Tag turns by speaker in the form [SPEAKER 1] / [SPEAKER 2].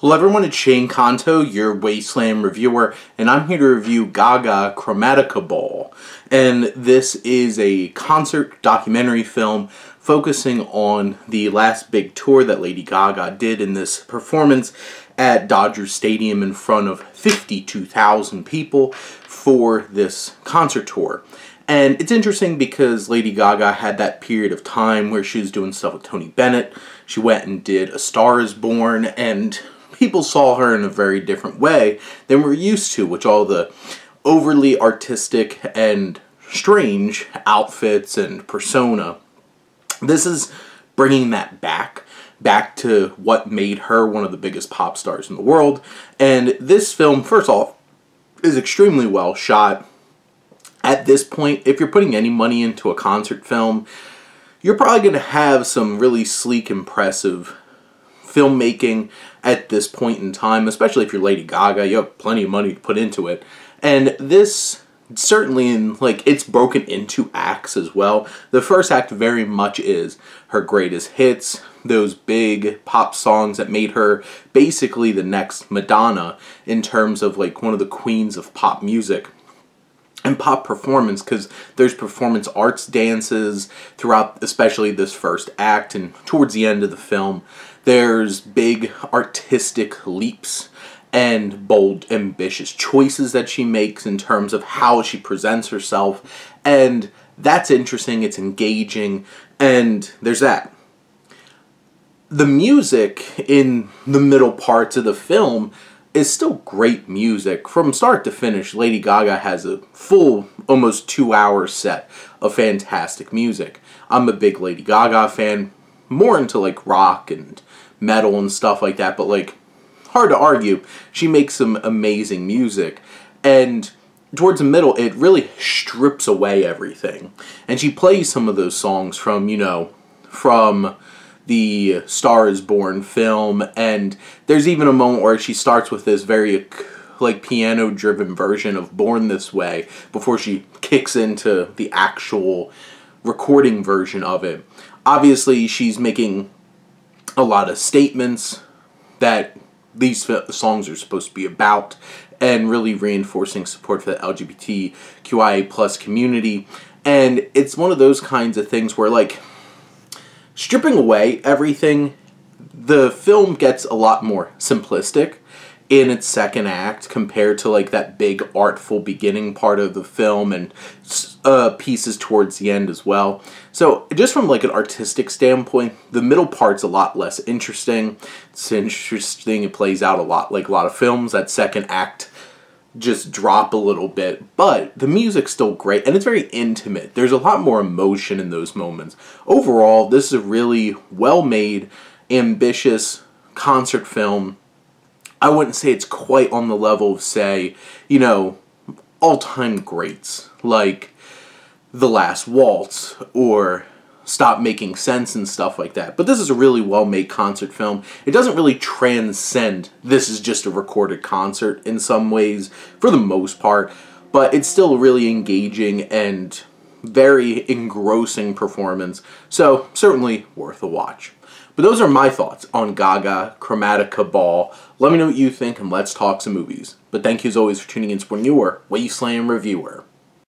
[SPEAKER 1] Hello everyone, it's Shane Kanto, your Wasteland reviewer, and I'm here to review Gaga Chromatica Ball. And this is a concert documentary film focusing on the last big tour that Lady Gaga did in this performance at Dodger Stadium in front of 52,000 people for this concert tour. And it's interesting because Lady Gaga had that period of time where she was doing stuff with Tony Bennett. She went and did A Star Is Born, and people saw her in a very different way than we're used to, which all the overly artistic and strange outfits and persona. This is bringing that back to what made her one of the biggest pop stars in the world. And this film, first off, is extremely well shot. At this point, if you're putting any money into a concert film, you're probably going to have some really sleek, impressive filmmaking at this point in time, especially if you're Lady Gaga. You have plenty of money to put into it. And this certainly, it's broken into acts as well. The first act very much is her greatest hits, those big pop songs that made her basically the next Madonna in terms of one of the queens of pop music and pop performance, because there's performance arts dances throughout, especially this first act, and towards the end of the film there's big artistic leaps and bold, ambitious choices that she makes in terms of how she presents herself, and that's interesting, it's engaging, and there's that. The music in the middle parts of the film is still great music. From start to finish, Lady Gaga has a full, almost 2-hour set of fantastic music. I'm a big Lady Gaga fan, more into rock and metal and stuff like that, but hard to argue, she makes some amazing music. And towards the middle, it really strips away everything. And she plays some of those songs from, from the Star Is Born film, and there's even a moment where she starts with this very piano-driven version of Born This Way before she kicks into the actual recording version of it. Obviously, she's making a lot of statements that these songs are supposed to be about, and really reinforcing support for the LGBTQIA+ community. And it's one of those kinds of things where, stripping away everything, the film gets a lot more simplistic in its second act compared to that big artful beginning part of the film and pieces towards the end as well. So just from an artistic standpoint, the middle part's a lot less interesting. It's interesting, it plays out a lot like a lot of films. That second act just drop a little bit, but the music's still great, and it's very intimate. There's a lot more emotion in those moments. Overall, this is a really well-made, ambitious concert film. I wouldn't say it's quite on the level of, say, all-time greats like The Last Waltz or Stop Making Sense and stuff like that. But this is a really well-made concert film. It doesn't really transcend this is just a recorded concert in some ways, for the most part, but it's still really engaging and very engrossing performance, so certainly worth a watch. But those are my thoughts on Gaga Chromatica Ball. Let me know what you think, and let's talk some movies. But thank you as always for tuning in to your Wasteland reviewer.